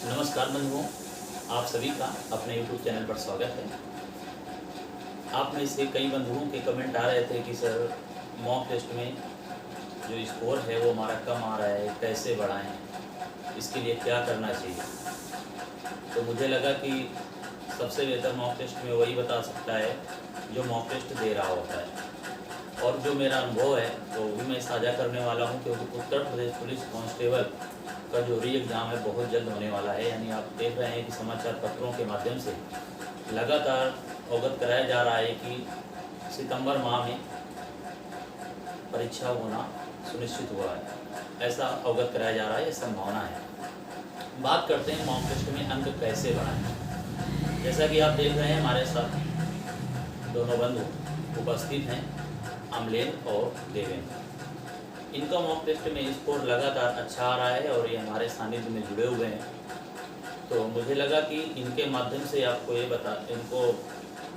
नमस्कार बंधुओं, आप सभी का अपने YouTube चैनल पर स्वागत है। आप में से कई बंधुओं के कमेंट आ रहे थे कि सर मॉक टेस्ट में जो स्कोर है वो हमारा कम आ रहा है, कैसे बढ़ाएं, इसके लिए क्या करना चाहिए। तो मुझे लगा कि सबसे बेहतर मॉक टेस्ट में वही बता सकता है जो मॉक टेस्ट दे रहा होता है। और जो मेरा अनुभव है तो भी मैं साझा करने वाला हूँ, क्योंकि उत्तर प्रदेश पुलिस कांस्टेबल का जो री एग्ज़ाम है बहुत जल्द होने वाला है। यानी आप देख रहे हैं कि समाचार पत्रों के माध्यम से लगातार अवगत कराया जा रहा है कि सितंबर माह में परीक्षा होना सुनिश्चित हुआ है, ऐसा अवगत कराया जा रहा है, ये संभावना है। बात करते हैं मॉक टेस्ट में अंक कैसे बढ़ाएं। जैसा कि आप देख रहे हैं हमारे साथ दोनों बंधु उपस्थित हैं, अमलेन और देवेंद्र। इनका मॉक टेस्ट में स्कोर लगातार अच्छा आ रहा है और ये हमारे सानिध्य में जुड़े हुए हैं। तो मुझे लगा कि इनके माध्यम से आपको इनको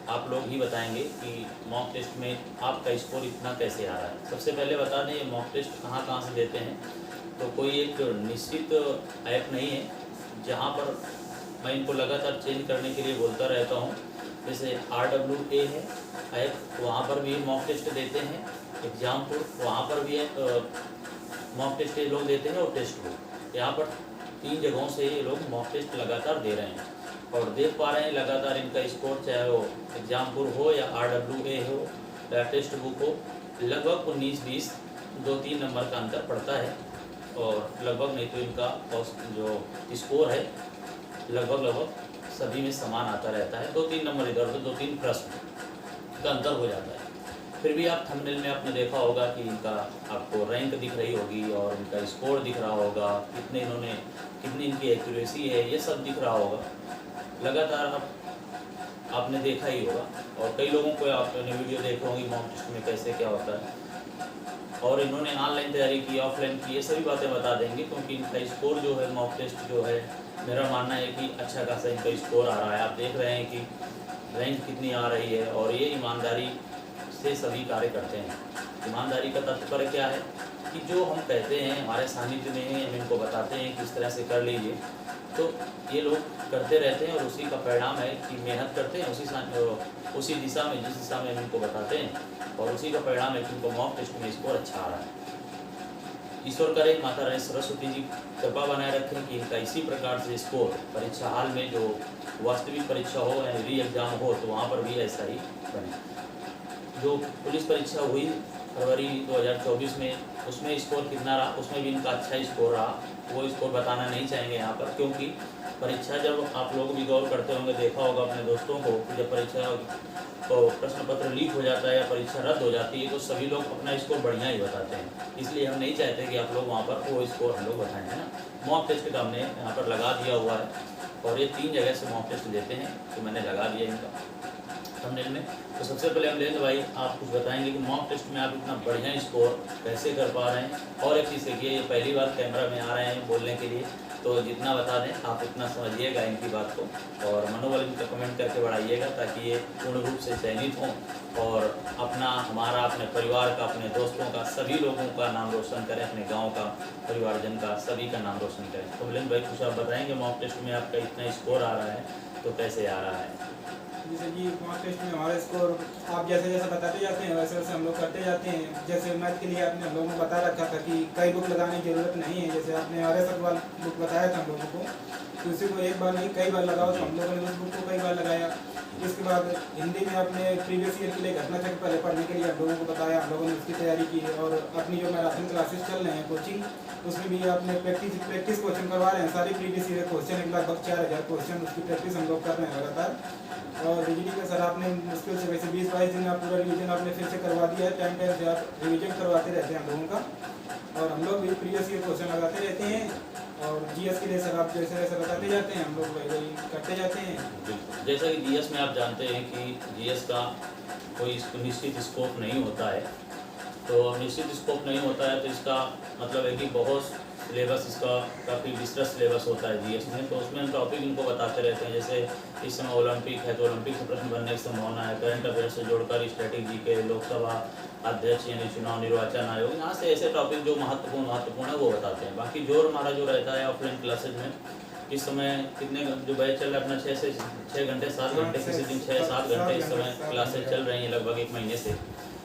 आप लोग ही बताएंगे कि मॉक टेस्ट में आपका स्कोर इतना कैसे आ रहा है। सबसे पहले बता दें ये मॉक टेस्ट कहाँ कहाँ से देते हैं। तो कोई एक निश्चित ऐप नहीं है जहाँ पर मैं इनको लगातार चेंज करने के लिए बोलता रहता हूँ। जैसे RWA है ऐप, वहाँ पर भी मॉक टेस्ट देते हैं। एग्जामपुर वहाँ पर भी मॉक टेस्ट ये लोग देते हैं। और टेस्ट बुक, यहाँ पर 3 जगहों से ये लोग मॉक टेस्ट लगातार दे रहे हैं और देख पा रहे हैं लगातार इनका स्कोर, चाहे वो एग्जामपुर हो या RWA हो या टेस्ट बुक हो, लगभग 19-20 2-3 नंबर का अंतर पड़ता है। और लगभग नहीं तो इनका जो स्कोर है लगभग सभी में समान आता रहता है। 2-3 नंबर इधर तो 2-3 प्रश्न का अंतर हो जाता है। फिर भी आप थंबनेल में आपने देखा होगा कि इनका आपको रैंक दिख रही होगी और इनका स्कोर दिख रहा होगा, कितनी इनकी एक्यूरेसी है, ये सब दिख रहा होगा। लगातार आपने देखा ही होगा और कई लोगों को आपने वीडियो देखे होंगे मॉक टेस्ट में कैसे क्या होता है। और इन्होंने ऑनलाइन तैयारी की, ऑफलाइन की, ये सभी बातें बता देंगे, क्योंकि इनका स्कोर जो है मॉक टेस्ट जो है, मेरा मानना है कि अच्छा खासा इनका स्कोर आ रहा है। आप देख रहे हैं कि रैंक कितनी आ रही है और ये ईमानदारी से सभी कार्य करते हैं। ईमानदारी का तात्पर्य क्या है कि जो हम कहते हैं हमारे सानिध्य में हम इनको बताते हैं किस तरह से कर लीजिए, तो ये लोग करते रहते हैं और उसी का परिणाम है कि मेहनत करते हैं उसी दिशा में जिस दिशा में हम इनको बताते हैं, और उसी का परिणाम है कि इनको मॉक टेस्ट में स्कोर अच्छा आ रहा है। ईश्वर करे माता रानी सरस्वती जी कृपा बनाए रखें कि इनका इसी प्रकार से स्कोर परीक्षा हाल में जो वास्तविक परीक्षा हो या री एग्जाम हो तो वहाँ पर भी ऐसा ही बने। जो पुलिस परीक्षा हुई फरवरी 2024 में, उसमें स्कोर कितना रहा, उसमें भी इनका अच्छा स्कोर रहा। वो स्कोर बताना नहीं चाहेंगे यहाँ पर, क्योंकि परीक्षा जब आप लोग भी गौर करते होंगे, देखा होगा अपने दोस्तों को कि जब परीक्षा तो प्रश्न पत्र लीक हो जाता है या परीक्षा रद्द हो जाती है तो सभी लोग अपना स्कोर बढ़िया ही बताते हैं। इसलिए हम नहीं चाहते कि आप लोग वहाँ पर वो स्कोर हम लोग बताएं, है ना। मॉक टेस्ट का हमने यहाँ पर लगा दिया हुआ है और ये 3 जगह से मॉक टेस्ट देते हैं, तो मैंने लगा दिया इनका थंबनेल में। तो सबसे पहले अमलेंद्र भाई आप कुछ बताएंगे कि मॉक टेस्ट में आप इतना बढ़िया स्कोर कैसे कर पा रहे हैं। और एक चीज़ देखिए, ये पहली बार कैमरा में आ रहे हैं बोलने के लिए, तो जितना बता दें आप उतना समझिएगा इनकी बात को और मनोबल इनका कमेंट करके बढ़ाइएगा, ताकि ये पूर्ण रूप से चयनित हों और हमारा अपने परिवार का, अपने दोस्तों का, सभी लोगों का नाम रोशन करें, अपने गाँव का, परिवारजन का, सभी का नाम रोशन करें। तो अमलेंद्र भाई कुछ आप बताएँगे, मॉक टेस्ट में आपका इतना स्कोर आ रहा है तो कैसे आ रहा है। जैसे कि मॉक टेस्ट में हमारा स्कोर आप जैसे जैसे बताते जाते हैं वैसे वैसे हम लोग करते जाते हैं। जैसे मैथ के लिए आपने हम लोगों को बता रखा था कि कई बुक लगाने की ज़रूरत नहीं है। जैसे आपने RS वाला बुक बताया था हम लोगों को, तो उसी को एक बार नहीं कई बार लगाओ, तो हम लोगों ने उस बुक को कई बार लगाया। इसके बाद हिंदी में आपने प्रीवियस ईयर के लिए घटना चक्र पहले पढ़ने के लिए हम लोगों को बताया, हम लोगों ने उसकी तैयारी की। और अपनी जो मैराथन क्लासेस चल रहे हैं कोचिंग, उसमें भी आपने प्रैक्टिस क्वेश्चन करवा रहे हैं, सारी प्रीवियस ईयर क्वेश्चन, लगभग 4000 क्वेश्चन, उसकी प्रैक्टिस हम लोग कर रहे हैं लगातार। और DGT का सर आपने मुश्किल से वैसे 20-22 दिन आप पूरा रिवीजन आपने फिर से करवा दिया है। टाइम से आप रिवीजन करवाते रहते हैं हम लोगों का, और हम लोग भी प्रीवियस ईयर क्वेश्चन लगाते रहते हैं। और GS के लिए सर आप जैसे जैसे बताते जाते हैं हम लोग वही करते जाते हैं। जैसा कि GS में आप जानते हैं कि GS का कोई निश्चित स्कोप नहीं होता है, तो निश्चित स्कोप नहीं होता है तो इसका मतलब है कि बहुत सिलेबस इसका काफ़ी विस्तृत सिलेबस होता है GS में। तो उसमें हम टॉपिक इनको बताते रहते हैं। जैसे इस समय ओलंपिक है तो ओलंपिक से प्रश्न बनने की संभावना है, करंट अफेयर से जोड़कर स्ट्रेटेजी के, लोकसभा अध्यक्ष यानी चुनाव निर्वाचन आयोग, यहाँ से ऐसे टॉपिक जो महत्वपूर्ण है वो बताते हैं। बाकी जोर हमारा जो रहता है ऑफलाइन क्लासेज में इस समय कितने जो बैच चल रहा है अपना 6 घंटे 7 घंटे, किसी दिन 6-7 घंटे इस समय क्लासेज चल रही हैं लगभग 1 महीने से।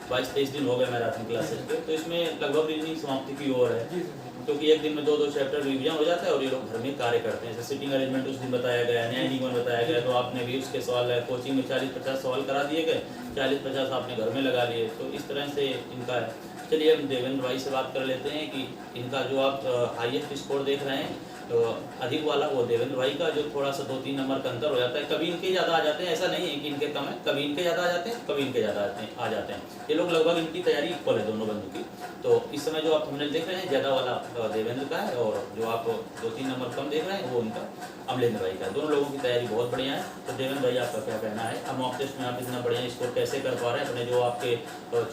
22-23 दिन हो गए मैराथन क्लासेज के। तो इसमें लगभग रीजनिंग समाप्ति की ओर है, क्योंकि एक दिन में 2-2 चैप्टर रिवीजन हो जाता है और ये लोग घर में कार्य करते हैं। जैसे सिटिंग अरेंजमेंट उस दिन बताया गया, न्याय निगमन बताया गया, तो आपने भी उसके सवाल है, कोचिंग में 40-50 सवाल करा दिए गए, 40-50 आपने घर में लगा लिए। तो इस तरह से इनका है। चलिए हम देवेंद्र भाई से बात कर लेते हैं कि इनका जो आप हाईएस्ट स्कोर देख रहे हैं, तो अधिक वाला वो देवेंद्र भाई का, जो थोड़ा सा 2-3 नंबर का अंतर हो जाता है। कभी इनके ज़्यादा आ जाते हैं, ऐसा नहीं है कि इनके कम है, कभी इनके ज़्यादा आ जाते हैं, कभी इनके ज़्यादा आ जाते हैं। ये लोग लगभग इनकी तैयारी इक्वल है दोनों बंधु की। तो इस समय जो आप थंबनेल देख रहे हैं ज़्यादा वाला देवेंद्र का है, और जो आप 2-3 नंबर कम देख रहे हैं वो उनका अमलेंद्र भाई का है। दोनों लोगों की तैयारी बहुत बढ़िया है। तो देवेंद्र भाई आपका क्या कहना है, अब मॉक टेस्ट में आप इतना बढ़िया स्कोर कैसे कर पा रहे हैं? अपने जो आपके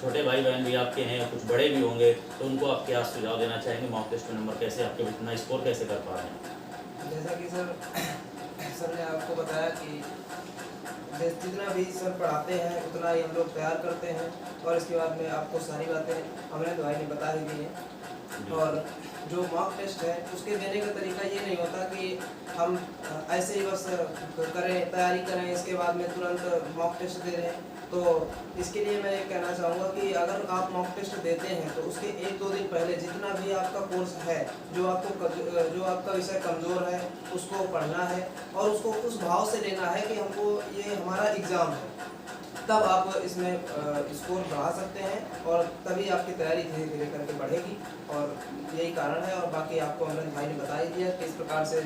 छोटे भाई बहन भी आपके हैं, कुछ बड़े भी होंगे, तो उनको आप क्या सुझाव देना चाहेंगे? मॉक टेस्ट में नंबर कैसे आपके इतना स्कोर कैसे कर पा रहे हैं? जैसा कि सर ने आपको बताया कि जितना भी सर पढ़ाते हैं उतना ही हम लोग तैयार करते हैं, और इसके बाद में आपको सारी बातें अमरेंद्र भाई ने बता ही दी हैं। और जो मॉक टेस्ट है उसके देने का तरीका ये नहीं होता कि हम ऐसे ही बस करें, तैयारी करें, इसके बाद में तुरंत मॉक टेस्ट दे रहे हैं। तो इसके लिए मैं ये कहना चाहूँगा कि अगर आप मॉक टेस्ट देते हैं तो उसके 1-2 दिन पहले जितना भी आपका कोर्स है, जो आपका विषय कमज़ोर है उसको पढ़ना है, और उसको उस भाव से लेना है कि हमको ये हमारा एग्ज़ाम है, तब आप इसमें स्कोर बढ़ा सकते हैं, और तभी आपकी तैयारी धीरे धीरे करके बढ़ेगी। और यही कारण है। और बाकी आपको अमरेंद्र भाई ने बता ही दिया कि इस प्रकार से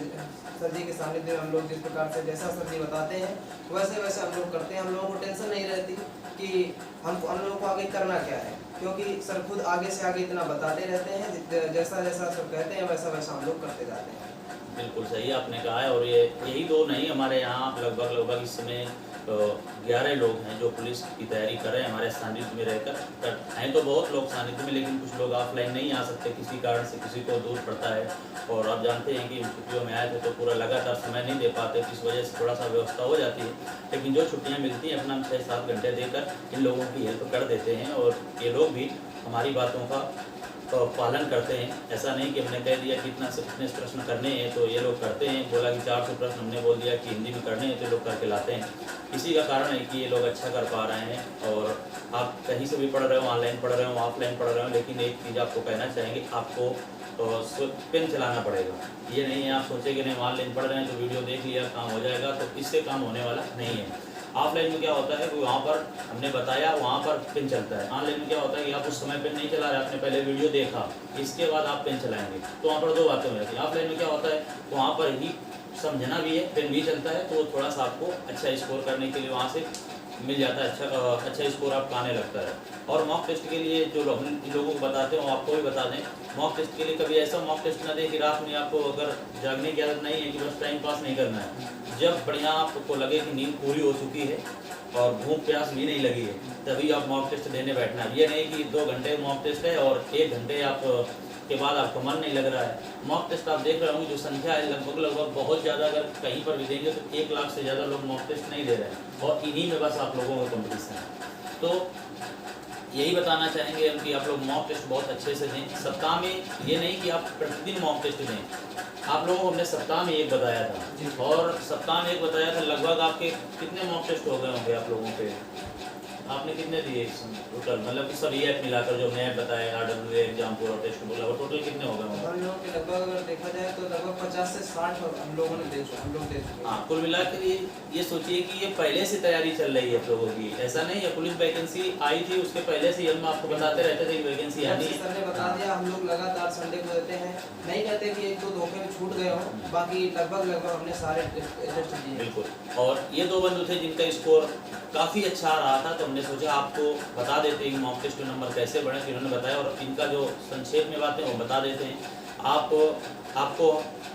सर जी के सानिध्य में हम लोग जिस प्रकार से जैसा सर जी बताते हैं वैसे वैसे हम लोग करते हैं। हम लोगों को टेंशन नहीं रहती कि हम लोगों को आगे करना क्या है, क्योंकि सर खुद आगे से आगे इतना बताते रहते हैं, जैसा जैसा सर कहते हैं वैसा वैसा हम लोग करते जाते हैं। बिल्कुल सही आपने कहा है। और ये यही 2 नहीं, हमारे यहाँ लगभग इस समय 11 लोग हैं जो पुलिस की तैयारी कर रहे हैं हमारे सानिध्य में रहकर। हैं तो बहुत लोग सानिध्य में, लेकिन कुछ लोग ऑफलाइन नहीं आ सकते किसी कारण से, किसी को दूर पड़ता है। और आप जानते हैं कि छुट्टियों में आए थे तो पूरा लगातार समय नहीं दे पाते, इस वजह से थोड़ा सा व्यवस्था हो जाती है। लेकिन जो छुट्टियाँ मिलती हैं अपना 6-7 घंटे देकर इन लोगों की हेल्प कर देते हैं, और ये लोग भी हमारी बातों का पालन करते हैं। ऐसा नहीं कि हमने कह दिया कि इतने प्रश्न करने हैं तो ये लोग करते हैं, बोला कि 400 प्रश्न हमने बोल दिया कि हिंदी में करने हैं तो लोग करके लाते हैं। इसी का कारण है कि ये लोग अच्छा कर पा रहे हैं। और आप कहीं से भी पढ़ रहे हो, ऑनलाइन पढ़ रहे हो, ऑफलाइन पढ़ रहे हो, लेकिन एक चीज़ आपको कहना चाहेंगे, आपको पेन चलाना पड़ेगा। ये नहीं है आप सोचे कि नहीं ऑनलाइन पढ़ रहे हैं तो वीडियो देख लिया काम हो जाएगा, तो इससे काम होने वाला नहीं है। ऑफलाइन में क्या होता है कि वहाँ पर हमने बताया वहाँ पर पेन चलता है। ऑनलाइन में क्या होता है कि आप उस समय पेन नहीं चला रहे, आपने पहले वीडियो देखा, इसके बाद आप पेन चलाएंगे, तो वहाँ पर 2 बातें हो जाती हैं। ऑफलाइन में क्या होता है वहाँ पर ही समझना भी है, पेन भी चलता है, तो थोड़ा सा आपको अच्छा स्कोर करने के लिए वहाँ से मिल जाता है, अच्छा स्कोर आपका आने लगता है। और मॉक टेस्ट के लिए जो हम लोगों को बताते हो आपको भी बता दें, मॉक टेस्ट के लिए कभी ऐसा मॉक टेस्ट ना दें कि रात में आपको अगर जागने की आदत नहीं है कि बस टाइम पास नहीं करना है। जब बढ़िया आपको लगे कि नींद पूरी हो चुकी है और भूख प्यास भी नहीं लगी है, तभी आप मॉक टेस्ट देने बैठना है। ये नहीं कि 2 घंटे मॉक टेस्ट है और 1 घंटे आप के बाद आपका मन नहीं लग रहा है। मॉक टेस्ट आप देख रहे होंगे जो संख्या है लगभग बहुत ज़्यादा, अगर कहीं पर भी देंगे तो 1 लाख से ज़्यादा लोग मॉक टेस्ट नहीं दे रहे हैं, और इन्हीं में बस आप लोगों का कंपटीशन है। तो यही बताना चाहेंगे हम कि आप लोग मॉक टेस्ट बहुत अच्छे से दें। सप्ताह में ये नहीं कि आप प्रतिदिन मॉक टेस्ट दें। आप लोगों को हमने सप्ताह में 1 बताया था, और सप्ताह में 1 बताया था। लगभग आपके कितने मॉक टेस्ट हो गए होंगे आप लोगों के? आपने कितने दिए टोटल, मतलब सब ये मिलाकर जो मैं बताया RWA एग्जाम पूरा टेस्ट बोला, और टोटल कितने हो गए होंगे? हम लोगों के लगभग अगर देखा जाए तो लगभग 50 से 60 हम लोगों ने दे चुके। हाँ, कुल मिलाकर ये सोचिए कि ये पहले से तैयारी चल रही है आप लोगों की। ऐसा नहीं है पुलिस वैकेंसी आई थी उसके पहले से हम आपको बताते रहते थे कि वैकेंसी आनी है। सर ने बता दिया, हम लोग लगातार संडे को देते हैं, नहीं कहते कि 1-2 धोखे में छूट गए हों, बाकी लगभग हमने सारे टेस्ट दिए। बिल्कुल। और ये 2 बंधु थे जिनका स्कोर काफ़ी अच्छा आ रहा था, तो हमने सोचा आपको बता देते हैं कि मॉक टेस्ट में नंबर कैसे बढ़े। फिर उन्होंने बताया, और इनका जो संक्षेप में बातें वो बता देते हैं। आपको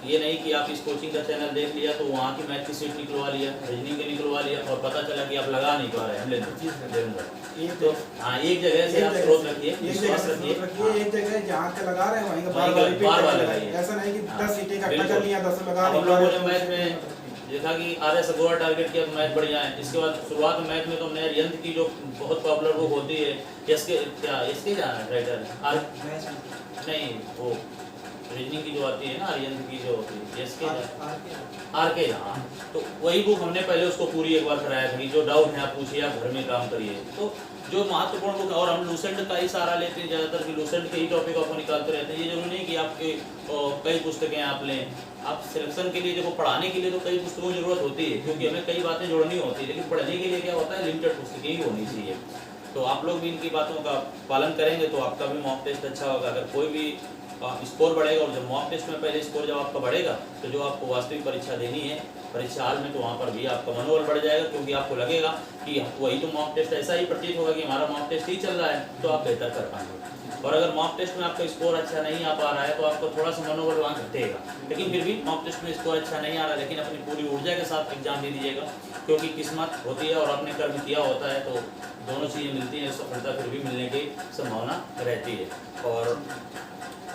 ये नहीं कि आप इस कोचिंग का चैनल देख लिया तो वहाँ की मैथ की सीट निकलवा लिया, रीजनिंग की निकलवा लिया, और पता चला कि आप लगा नहीं पा रहे हैं। तो हाँ, एक जगह से आप स्रोत रखिए, विश्वास रखिए, एक जगह जहाँ के लगा रहे हैं वहीं वहीं बार लगाइए। ऐसा नहीं कि 10 सीटें इकट्ठा कर लिया 10 लगा। हम लोगों ने मैथ में देखा कि आधे से गोरा टारगेट किया, मैथ बढ़िया है। इसके बाद शुरुआत में मैथ में तो हमने यंत्र की जो बहुत पॉपुलर बुक होती है, इसके जाना राइटर नहीं वो रीजनिंग की जो आती है ना, आर्यन की जो होती है, यस के आर आर के, हाँ, तो वही बुक हमने पहले उसको पूरी एक बार कराया था कि जो डाउट है आप पूछिए, आप घर में काम करिए। तो जो महत्वपूर्ण बुक, और हम लूसेंट का ही सहारा लेते हैं ज़्यादातर, कि लूसेंट के ही टॉपिक आपको निकालते रहते हैं। ये जरूरी नहीं कि आपके कई पुस्तकें आप लें, आप सिलेक्शन के लिए देखो, पढ़ाने के लिए तो कई पुस्तकों की जरूरत होती है, क्योंकि हमें कई बातें जोड़नी होती है, लेकिन पढ़ने के लिए क्या होता है, लिमिटेड पुस्तकें ही होनी चाहिए। तो आप लोग भी इनकी बातों का पालन करेंगे तो आपका भी मॉक टेस्ट अच्छा होगा। अगर कोई भी स्कोर बढ़ेगा, और जब मॉक टेस्ट में पहले स्कोर जब आपका बढ़ेगा, तो जो आपको वास्तविक परीक्षा देनी है परीक्षा हाल में, तो वहाँ पर भी आपका मनोबल बढ़ जाएगा, क्योंकि आपको लगेगा कि वही तो मॉक टेस्ट, ऐसा ही प्रतीत होगा कि हमारा मॉक टेस्ट ही चल रहा है, तो आप बेहतर कर पाएंगे। और अगर मॉक टेस्ट में आपका स्कोर अच्छा नहीं आ पा रहा है, तो आपको थोड़ा सा मनोबल वहाँ घटेगा, लेकिन फिर भी मॉक टेस्ट में स्कोर अच्छा नहीं आ रहा है, लेकिन अपनी पूरी ऊर्जा के साथ एग्जाम दे दीजिएगा, क्योंकि किस्मत होती है और आपने कर्म किया होता है, तो दोनों चीज़ें मिलती हैं, सफलता फिर भी मिलने की संभावना रहती है। और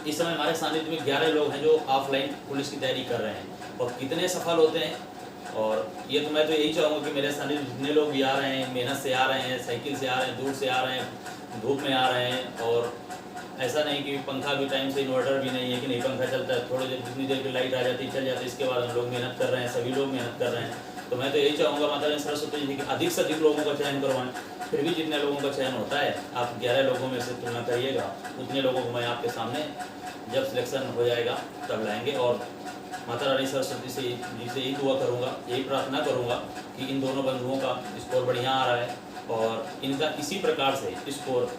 इस समय हमारे सानिध्य में 11 लोग हैं जो ऑफलाइन पुलिस की तैयारी कर रहे हैं, और कितने सफल होते हैं। और ये तो मैं तो यही चाहूँगा कि मेरे सानिध्य जितने लोग भी आ रहे हैं, मेहनत से आ रहे हैं, साइकिल से आ रहे हैं, दूर से आ रहे हैं, धूप में आ रहे हैं, और ऐसा नहीं कि पंखा भी टाइम से, इन्वर्टर भी नहीं है कि नहीं पंखा चलता है, थोड़ी देर जितनी देर की लाइट आ जाती है चल जाती है, इसके बाद हम लोग मेहनत कर रहे हैं, सभी लोग मेहनत कर रहे हैं। तो मैं तो यही चाहूँगा माता रानी सरस्वती जी कि अधिक से अधिक लोगों का चयन करवाएं। फिर भी जितने लोगों का चयन होता है, आप 11 लोगों में से तुलना करिएगा, उतने लोगों को मैं आपके सामने जब सिलेक्शन हो जाएगा तब लाएंगे। और माता रानी सरस्वती से जी से यही दुआ करूँगा, यही प्रार्थना करूँगा कि इन दोनों बंधुओं का स्कोर बढ़िया आ रहा है, और इनका इसी प्रकार से स्कोर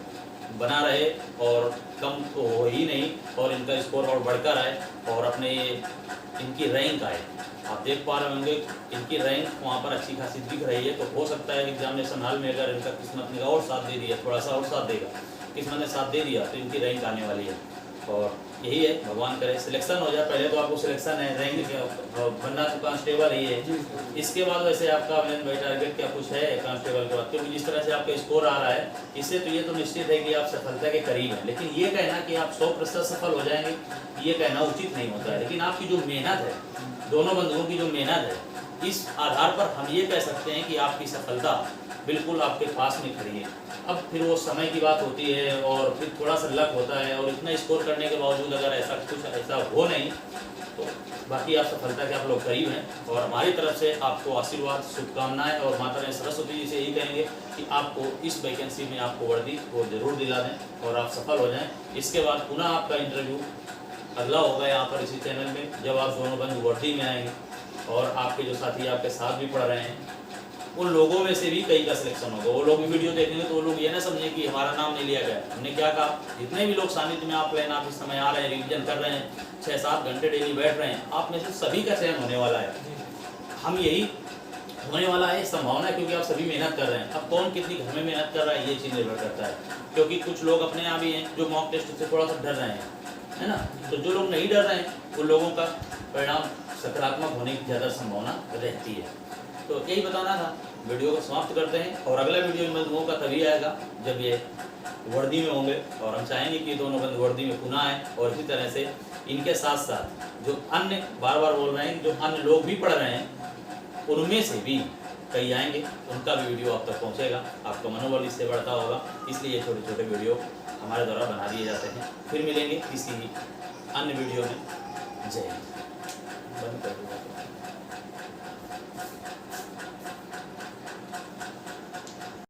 बना रहे, और कम तो हो ही नहीं, और इनका स्कोर और बढ़कर आए, और अपने इनकी रैंक आए। आप देख पा रहे होंगे इनकी रैंक वहाँ पर अच्छी खासी दिख रही है, तो हो सकता है एग्जामिनेशन हॉल में अगर इनका किस्मत ने और साथ दे दिया, थोड़ा सा और साथ देगा, किस्मत ने साथ दे दिया, तो इनकी रैंक आने वाली है। और यही है, भगवान करे सिलेक्शन हो जाए। पहले तो आपको सिलेक्शन है, रैंक बनना तो कांस्टेबल ही है, इसके बाद वैसे आपका भाई टारगेट क्या कुछ है कांस्टेबल के बाद, क्योंकि जिस तरह से आपका स्कोर आ रहा है, इससे तो ये तो निश्चित है कि आप सफलता के करीब हैं। लेकिन ये कहना कि आप 100% सफल हो जाएंगे, ये कहना उचित नहीं होता है। लेकिन आपकी जो मेहनत है, दोनों बंधुओं की जो मेहनत है, इस आधार पर हम ये कह सकते हैं कि आपकी सफलता बिल्कुल आपके पास में खड़ी है। अब फिर वो समय की बात होती है, और फिर थोड़ा सा लक होता है, और इतना स्कोर करने के बावजूद अगर ऐसा कुछ ऐसा हो नहीं, तो बाकी आप सफलता के आप लोग करीब हैं। और हमारी तरफ से आपको आशीर्वाद, शुभकामनाएं, और माता रानी सरस्वती जी से यही कहेंगे कि आपको इस वैकेंसी में आपको वर्दी वो जरूर दिला दें, और आप सफल हो जाएँ। इसके बाद पुनः आपका इंटरव्यू अगला होगा यहाँ पर इसी चैनल में, जब आप दोनों बंधु वर्दी में आएंगे, और आपके जो साथी आपके साथ भी पढ़ रहे हैं, उन लोगों में से भी कई का सिलेक्शन होगा। वो लोग भी वीडियो देखेंगे तो वो लोग ये ना समझें कि हमारा नाम नहीं लिया गया। हमने क्या कहा, जितने भी लोग सानिध्य में आप लेना, आप इस समय आ रहे हैं, रिविजन कर रहे हैं, 6-7 घंटे डेली बैठ रहे हैं, आप में से सभी का चयन होने वाला है। हम यही होने वाला है, संभावना है, क्योंकि आप सभी मेहनत कर रहे हैं। अब कौन कितनी घर में मेहनत कर रहा है, ये चीज़ निर्भर करता है, क्योंकि कुछ लोग अपने यहाँ भी हैं जो मॉक टेस्ट से थोड़ा सा डर रहे हैं, है ना। तो जो लोग नहीं डर रहे हैं, उन लोगों का परिणाम सकारात्मक होने की ज़्यादा संभावना रहती है। तो यही बताना था। वीडियो को समाप्त करते हैं, और अगला वीडियो बंधुओं का तभी आएगा जब ये वर्दी में होंगे, और हम चाहेंगे कि दोनों बंधु वर्दी में पुनः आएँ। और इसी तरह से इनके साथ साथ जो अन्य, बार बार बोल रहे हैं, जो अन्य लोग भी पढ़ रहे हैं, उनमें से भी कई आएंगे, उनका भी वीडियो आप तक पहुँचेगा, आपका मनोबल इससे बढ़ता होगा। इसलिए छोटे छोटे वीडियो हमारे द्वारा बना दिए जाते हैं। फिर मिलेंगे किसी अन्य वीडियो में। जय हिंद। बंद कर दूँगा।